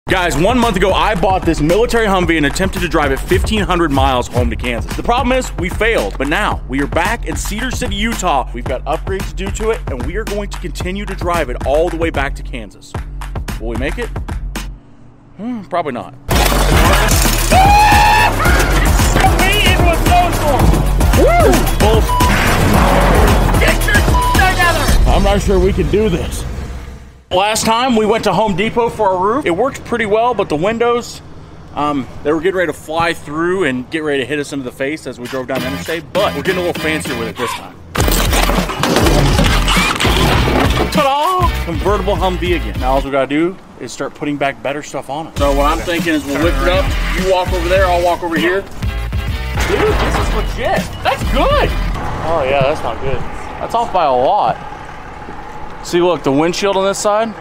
Guys, 1 month ago, I bought this military Humvee and attempted to drive it 1,500 miles home to Kansas. The problem is, we failed, but now we are back in Cedar City, Utah. We've got upgrades to do to it, and we are going to continue to drive it all the way back to Kansas. Will we make it? Probably not. Get your together! I'm not sure we can do this. Last time we went to Home Depot for our roof. It worked pretty well, but the windows, they were getting ready to fly through and get ready to hit us into the face as we drove down the interstate, but we're getting a little fancier with it this time. Ta-da! Convertible Humvee again. Now all we gotta do is start putting back better stuff on it. So what I'm thinking is we'll lift it up, you walk over there, I'll walk over here. Dude, this is legit. That's good! Oh yeah, that's not good. That's off by a lot. See, look, the windshield on this side.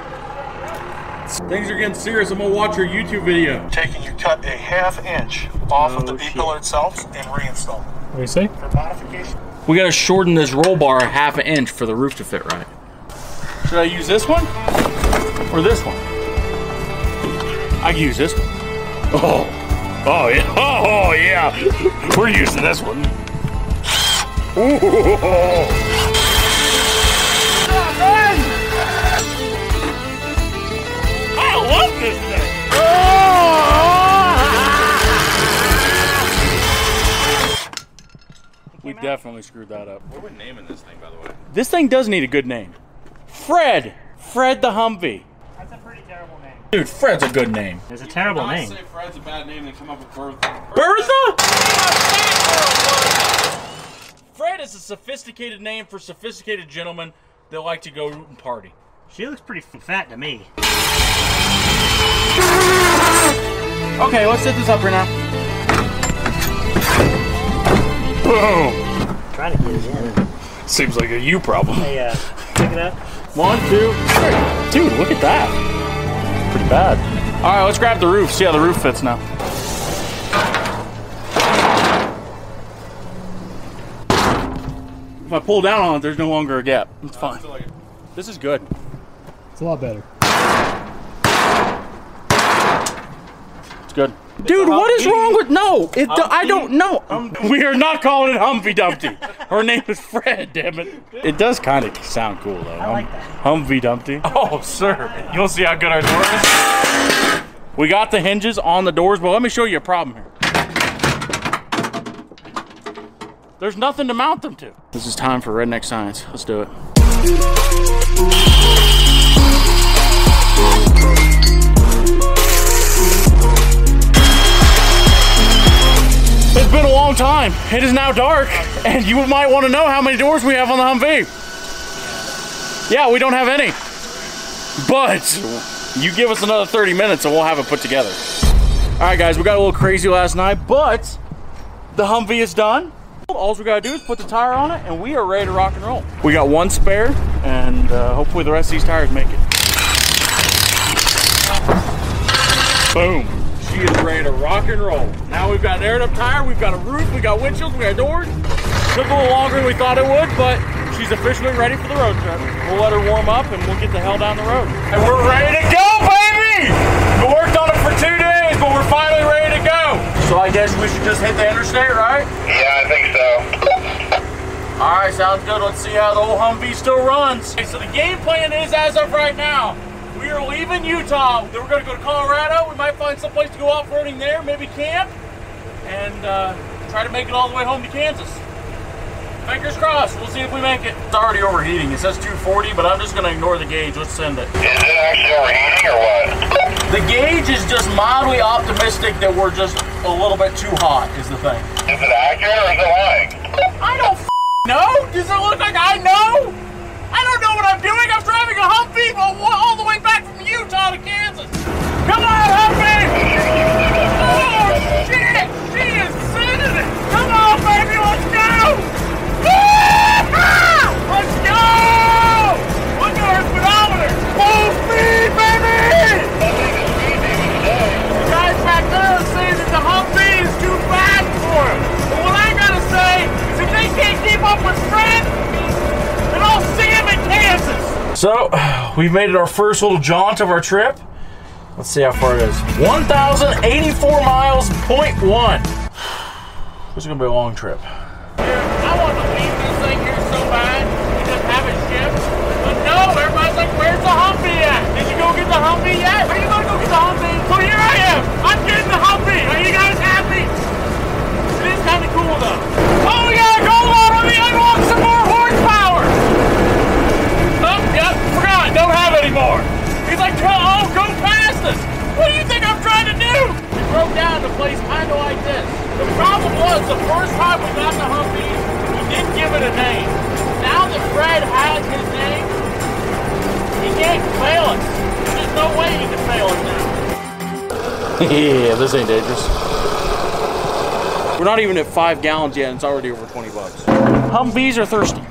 Things are getting serious. I'm gonna watch your YouTube video. Taking you cut a ½ inch off of the B-pillar itself and reinstall. What do you say? For modification. We gotta shorten this roll bar ½ inch for the roof to fit right. Should I use this one? Or this one? I can use this one. Oh yeah, oh yeah. We're using this one. Ooh. I love this thing! We definitely screwed that up. What are we naming this thing, by the way? This thing does need a good name. Fred! Fred the Humvee. That's a pretty terrible name. Dude, Fred's a good name. It's a terrible name. Say Fred's a bad name, then come up with Bertha. Bertha? Fred is a sophisticated name for sophisticated gentlemen that like to go and party. She looks pretty fat to me. Okay, let's set this up right now. Boom! Trying to get it in. Seems like a you problem. Hey, pick it up. 1, 2, 3. Dude, look at that. Pretty bad. All right, let's grab the roof. See how the roof fits now. If I pull down on it, there's no longer a gap. It's fine. This is good. It's a lot better. It's good. Dude, what is wrong with I don't know. We are not calling it Humpty Dumpty. Her name is Fred, damn it. It does kind of sound cool though. I like that. Humpty Dumpty. Oh, sir. You'll see how good our door is. We got the hinges on the doors, but let me show you a problem here. There's nothing to mount them to. This is time for redneck science. Let's do it. It's been a long time. It is now dark, and you might want to know how many doors we have on the Humvee. Yeah, we don't have any. But you give us another 30 minutes and we'll have it put together. All right, guys, we got a little crazy last night, but the Humvee is done. All we gotta do is put the tire on it, and we are ready to rock and roll. We got one spare, and hopefully the rest of these tires make it. Boom. She is ready to rock and roll. Now we've got an aired up tire, we've got a roof, we got windshields, we got doors. Took a little longer than we thought it would, but she's officially ready for the road trip. We'll let her warm up, and we'll get the hell down the road. And we're ready to go, baby! We worked on it for 2 days, but we're finally ready to go. So I guess we should just hit the interstate, right? Yeah, I think so. All right, sounds good. Let's see how the old Humvee still runs. Okay, so the game plan is, as of right now, we are leaving Utah. Then we're gonna go to Colorado. We might find someplace to go off-roading there, maybe camp, and try to make it all the way home to Kansas. Fingers crossed. We'll see if we make it. It's already overheating. It says 240, but I'm just gonna ignore the gauge. Let's send it. Is it actually overheating or what? The gauge is just mildly optimistic that we're just a little bit too hot, is the thing. Is it accurate or is it lying? I don't know. Does it look like I know? I don't know what I'm doing. I'm driving a Humvee all the way back from Utah to Kansas. Come on, Humvee! Oh, shit! She is sending it! Come on, baby, let's go! Let's go! Look at our speedometer! Full speed, baby! The guys back there are saying that the Humvee is too fast for him. But what I gotta say is if they can't keep up with Fred, then I'll see him in Kansas. So, we've made it our first little jaunt of our trip. Let's see how far it is. 1,084 miles, .1. This is gonna be a long trip. Dude, I want to leave this thing here so bad and just have it shipped. But no, everybody's like, where's the Humvee at? Did you go get the Humvee yet? Are you gonna go get the Humvee? So here I am. I'm getting the Humvee. Are you guys happy? It is kind of cool though. Oh, we got a gold on me. I want some more horsepower. Oh, yep, forgot. Don't have any more. He's like, oh, go past us. What do you think I'm trying to do? We broke down to a place kind of like this. The problem was the first time we got the Humvee, we didn't give it a name. Now that Fred has his name, he can't fail us. There's no way he can fail us now. Yeah, this ain't dangerous. We're not even at 5 gallons yet and it's already over 20 bucks. Humvees are thirsty.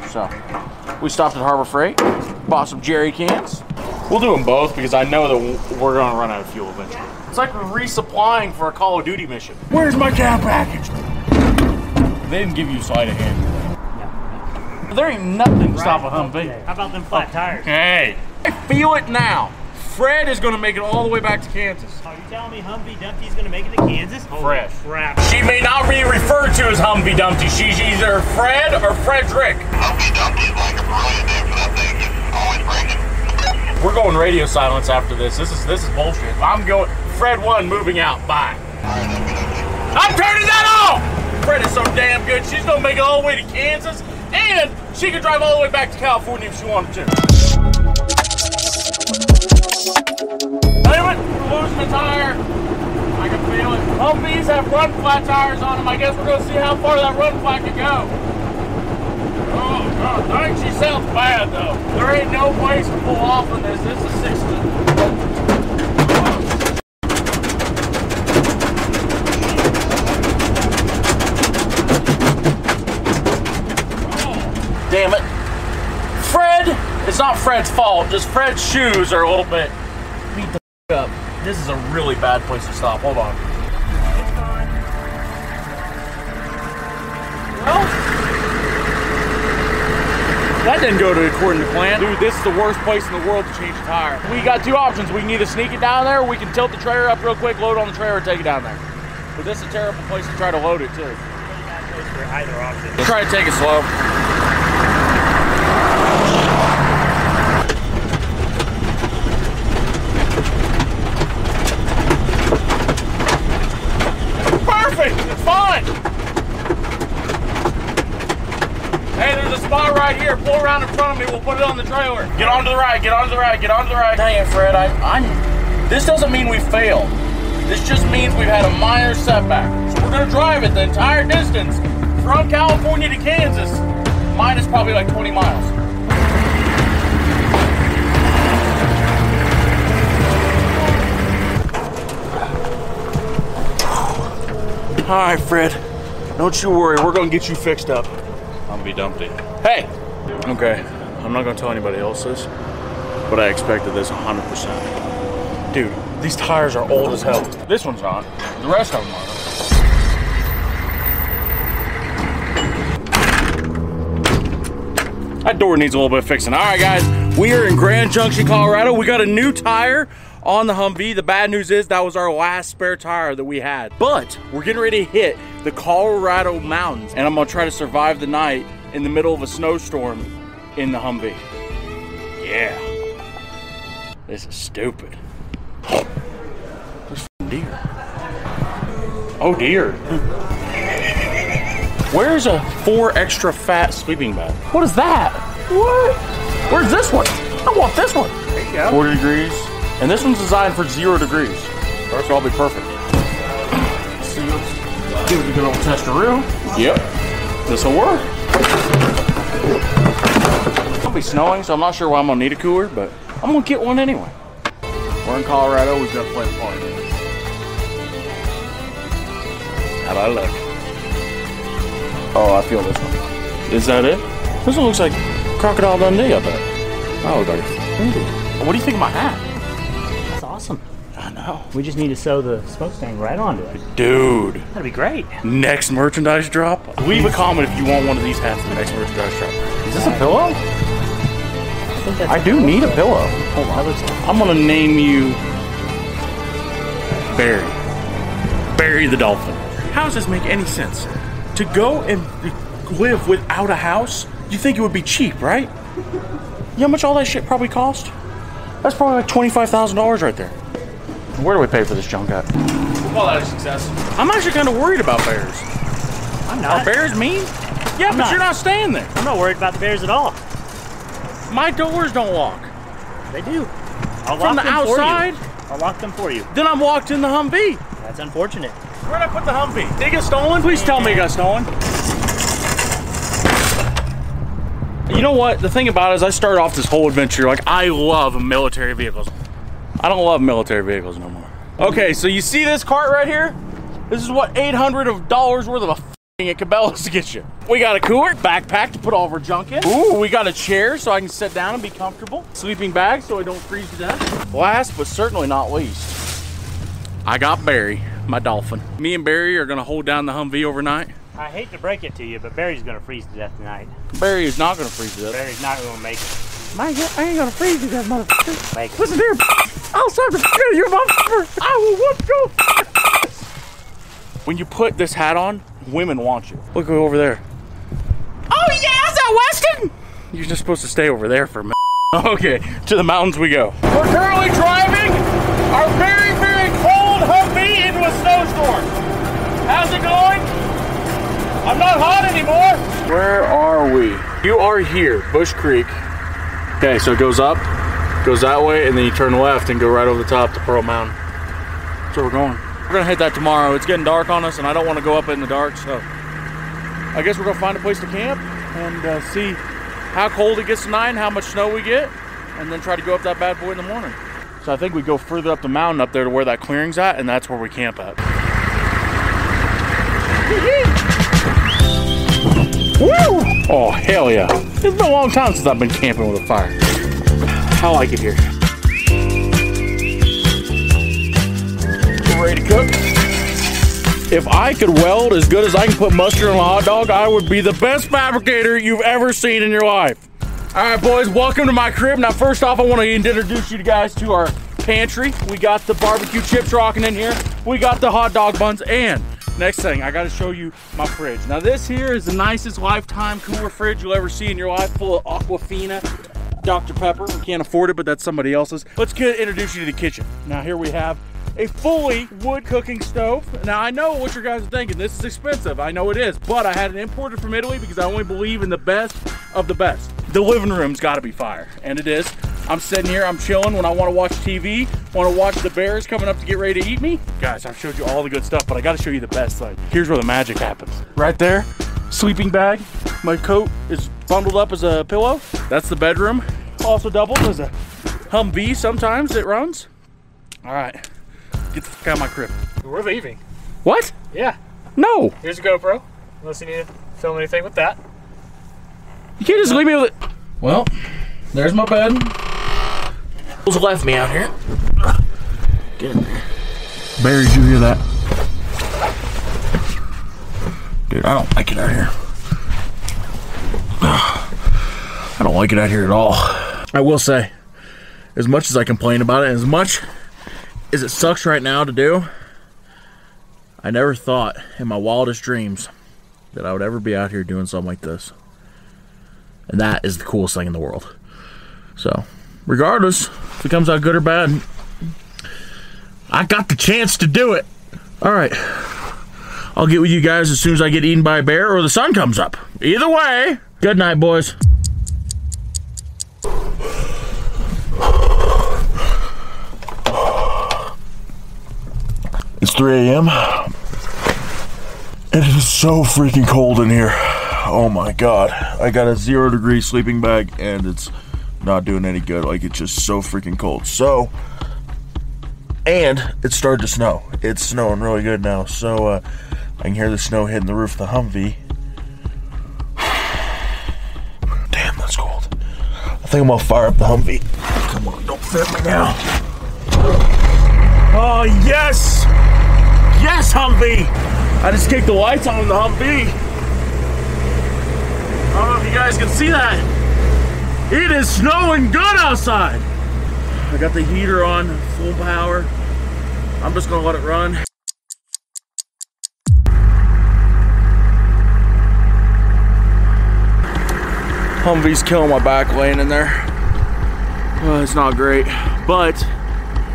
So, we stopped at Harbor Freight, bought some jerry cans. We'll do them both because I know that we're gonna run out of fuel eventually. It's like we're resupplying for a Call of Duty mission. Where's my care package? They didn't give you sleight of hand. No. There ain't nothing to stop a Humvee. Okay. How about them flat tires? Hey, I feel it now. Fred is gonna make it all the way back to Kansas. Are you telling me Humvee Dumpty's gonna make it to Kansas? Fred. Holy crap. She may not be referred to as Humvee Dumpty. She's either Fred or Frederick. Humvee Dumpty's like a brilliant name for that thing. It's always breaking. We're going radio silence after this. This is bullshit. I'm going. Fred 1 moving out. Bye. I'm turning that off. Fred is so damn good. She's gonna make it all the way to Kansas, and she can drive all the way back to California if she wanted to. Damn it! We're losing the tire. I can feel it. Humvees have run flat tires on them. I guess we're gonna see how far that run flat can go. Oh, God, I think she sounds bad, though. There ain't no place to pull off on this. This is 60. Oh, damn it. Fred, it's not Fred's fault. Just Fred's shoes are a little bit beat the up. This is a really bad place to stop. Hold on. Well, that didn't go according to plan. Dude, this is the worst place in the world to change a tire. We got two options. We can either sneak it down there, or we can tilt the trailer up real quick, load on the trailer, and take it down there. But this is a terrible place to try to load it, too. For either option. We'll try to take it slow. Perfect! It's fine! Hey, there's a spot right here. Pull around in front of me. We'll put it on the trailer. Get onto the right. Get onto the right. Get onto the right. Dang it, Fred. This doesn't mean we failed. This just means we've had a minor setback. So we're going to drive it the entire distance from California to Kansas. Minus probably like 20 miles. All right, Fred. Don't you worry. We're going to get you fixed up. Humvee Dumpty. Hey! Okay, I'm not gonna tell anybody else this, but I expected this 100%. Dude, these tires are old as hell. This one's not. The rest of them are. That door needs a little bit of fixing. All right, guys, we are in Grand Junction, Colorado. We got a new tire on the Humvee. The bad news is that was our last spare tire that we had. But we're getting ready to hit the Colorado mountains, and I'm gonna try to survive the night in the middle of a snowstorm in the Humvee. Yeah. This is stupid. There's deer. Oh dear. Where's a 4 extra fat sleeping bag? What is that? What? Where's this one? I want this one. There you go. 40 degrees. And this one's designed for 0 degrees. So I'll be perfect. Let's see, let's give it a good old testaroo. Yep. This'll work. It'll be snowing, so I'm not sure why I'm gonna need a cooler, but I'm gonna get one anyway. We're in Colorado, we've got to play the part. How about I look? Oh, I feel this one. Is that it? This one looks like Crocodile Dundee, I bet. Oh, God. What do you think of my hat? That's awesome. I know. We just need to sew the smokestack right onto it. Dude. That'd be great. Next merchandise drop. Leave a comment if you want one of these hats in the next merchandise drop. Is this a pillow? I think that's I do need a pillow. Hold on. I'm gonna name you Barry the dolphin. How does this make any sense? To go and live without a house, you think it would be cheap, right? You know how much all that shit probably cost? That's probably like $25,000 right there. Where do we pay for this junk at? Well, that is success. I'm actually kind of worried about bears. I'm not. Are bears mean? Yeah, but you're not staying there. I'm not worried about the bears at all. My doors don't lock. They do. I'll From lock the them outside? for you. I'll lock them for you. Then I'm locked in the Humvee. That's unfortunate. Where'd I put the Humvee? Did it get stolen? Please tell me it got stolen. You know what? The thing about it is I started off this whole adventure like I love military vehicles. I don't love military vehicles no more. Okay, so you see this cart right here? This is what $800 worth of a at Cabela's to get you. We got a cooler, backpack to put all of our junk in. Ooh, we got a chair so I can sit down and be comfortable. Sleeping bag so I don't freeze to death. Last but certainly not least, I got Barry, my dolphin. Me and Barry are gonna hold down the Humvee overnight. I hate to break it to you, but Barry's gonna freeze to death tonight. Barry is not gonna freeze to death. Barry's not gonna make it. I ain't gonna freeze to death, motherfucker. Make it. Listen here, I'll slap the shit out of you, motherfucker. I will whoop you. When you put this hat on, women want you. Look over there. Oh yeah, is that Weston? You're just supposed to stay over there for a minute. Okay, to the mountains we go. We're currently driving our very, very cold Humvee into a snowstorm. How's it going? I'm not hot anymore. Where are we? You are here, Bush Creek. Okay, so it goes up, goes that way, and then you turn left and go right over the top to Pearl Mountain. That's where we're going. We're gonna hit that tomorrow. It's getting dark on us and I don't want to go up in the dark, so I guess we're gonna find a place to camp and see how cold it gets tonight and how much snow we get, and then try to go up that bad boy in the morning. So I think we go further up the mountain up there to where that clearing's at, and that's where we camp at. Woo! Oh, hell yeah. It's been a long time since I've been camping with a fire. I like it here. Ready to cook. If I could weld as good as I can put mustard on a hot dog, I would be the best fabricator you've ever seen in your life. All right, boys, welcome to my crib. Now, first off, I want to introduce you guys to our pantry. We got the barbecue chips rocking in here. We got the hot dog buns, and next thing, I got to show you my fridge. Now, this here is the nicest lifetime cooler fridge you'll ever see in your life, full of Aquafina, Dr. Pepper. We can't afford it, but that's somebody else's. Let's introduce you to the kitchen. Now, here we have a fully wood cooking stove. Now I know what you guys are thinking, this is expensive. I know it is, but I had it imported from Italy because I only believe in the best of the best. The living room's gotta be fire, and it is. I'm sitting here, I'm chilling when I wanna watch TV, wanna watch the bears coming up to get ready to eat me. Guys, I've showed you all the good stuff, but I gotta show you the best side. Here's where the magic happens. Right there, sleeping bag. My coat is bundled up as a pillow. That's the bedroom. Also doubles as a Humvee sometimes it runs. All right. Get the fuck out of my crib. We're leaving. What? Yeah. No. Here's a GoPro. Unless you need to film anything with that. You can't just leave me with it. Well, there's my bed. Who's left me out here? Get in there. Barry, did you hear that? Dude, I don't like it out here. I don't like it out here at all. I will say, as much as I complain about it, as much as it sucks right now to do, I never thought in my wildest dreams that I would ever be out here doing something like this. And that is the coolest thing in the world. So, regardless if it comes out good or bad, I got the chance to do it. All right, I'll get with you guys as soon as I get eaten by a bear or the sun comes up. Either way, good night, boys. It's 3 a.m. and it is so freaking cold in here. Oh my god. I got a 0-degree sleeping bag and it's not doing any good. Like, it's just so freaking cold. So, and it started to snow. It's snowing really good now. So, I can hear the snow hitting the roof of the Humvee. Damn, that's cold. I think I'm gonna fire up the Humvee. Come on, don't fit me now. Oh, yes! Yes, Humvee! I just kicked the lights on the Humvee. I don't know if you guys can see that. It is snowing good outside. I got the heater on full power. I'm just gonna let it run. Humvee's killing my back laying in there. It's not great, but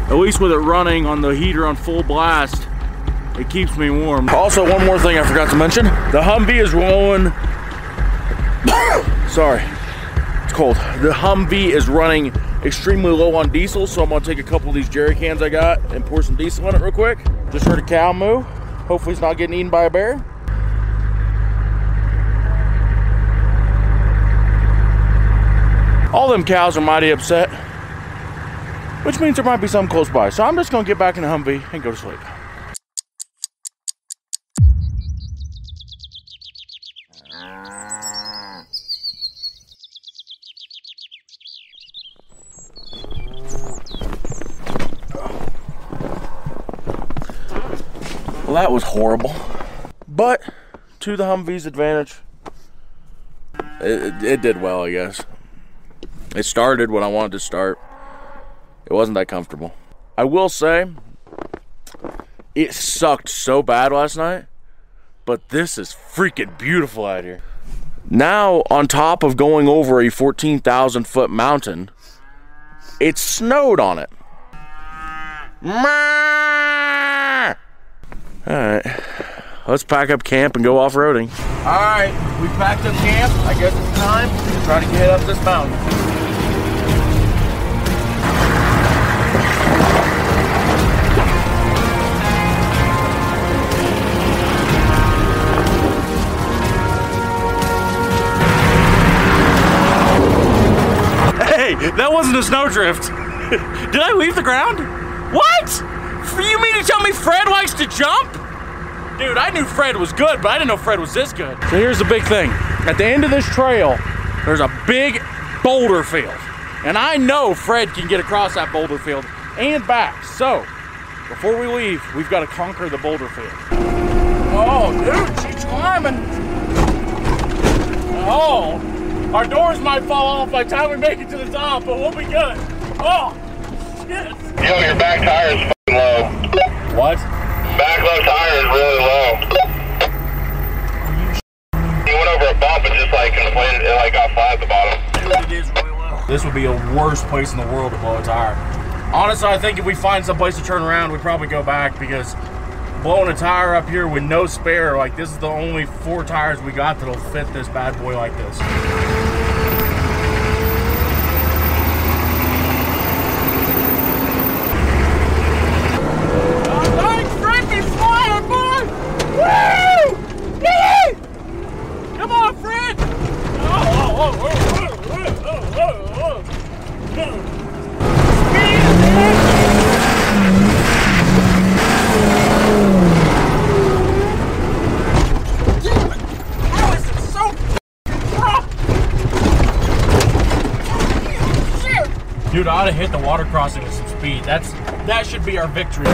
at least with it running on the heater on full blast, it keeps me warm. Also, one more thing I forgot to mention. The Humvee is rolling, sorry, it's cold. The Humvee is running extremely low on diesel, so I'm gonna take a couple of these jerry cans I got and pour some diesel in it real quick. Just heard a cow moo. Hopefully it's not getting eaten by a bear. All them cows are mighty upset, which means there might be some close by. So I'm just gonna get back in the Humvee and go to sleep. Well, that was horrible, but to the Humvee's advantage, it did well, I guess. It started when I wanted to start. It wasn't that comfortable. I will say, it sucked so bad last night, but this is freaking beautiful out here. Now, on top of going over a 14,000 foot mountain, it snowed on it. Alright, let's pack up camp and go off-roading. Alright, we packed up camp. I guess it's time to try to get up this mountain. Hey, that wasn't a snowdrift. Did I leave the ground? What? You mean to tell me Fred likes to jump? Dude, I knew Fred was good, but I didn't know Fred was this good. So here's the big thing. At the end of this trail, there's a big boulder field. And I know Fred can get across that boulder field and back. So, before we leave, we've got to conquer the boulder field. Oh, dude, she's climbing. Oh, our doors might fall off by the time we make it to the top, but we'll be good. Oh, shit. Yo, your back tire is f***ing low. What? Back low tire is really low. You went over a bump and just like inflated it, like got flat at the bottom. It is really low. This would be a worst place in the world to blow a tire. Honestly, I think if we find some place to turn around, we'd probably go back, because blowing a tire up here with no spare, like this is the only 4 tires we got that'll fit this bad boy like this. Come on, Fred! How is it so rough? Dude, I ought to hit the water crossing with some speed. That should be our victory.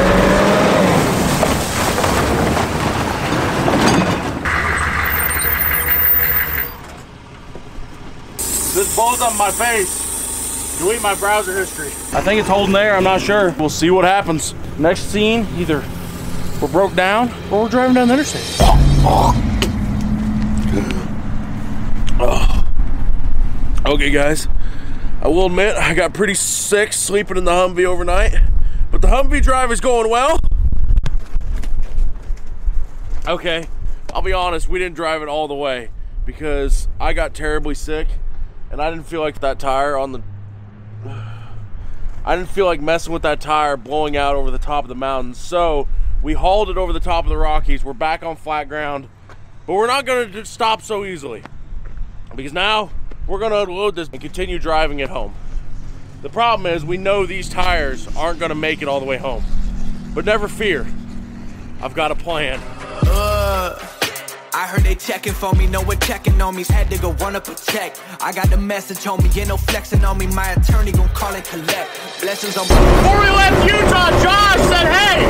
This blows up my face. Delete my browser history. I think it's holding there, I'm not sure. We'll see what happens. Next scene, either we're broke down or we're driving down the interstate. Okay guys, I will admit I got pretty sick sleeping in the Humvee overnight, but the Humvee drive is going well. Okay, I'll be honest, we didn't drive it all the way because I got terribly sick. And I didn't feel like that tire on the... I didn't feel like messing with that tire blowing out over the top of the mountain. So we hauled it over the top of the Rockies. We're back on flat ground. But we're not going to stop so easily. Because now we're going to unload this and continue driving it home. The problem is we know these tires aren't going to make it all the way home. But never fear. I've got a plan. I heard they checking for me, no one checking on me. Had to go run up a check. I got the message on me, ain't no flexing on me. My attorney gon' call and collect. Blessings on me. Before we left Utah, Josh said, hey,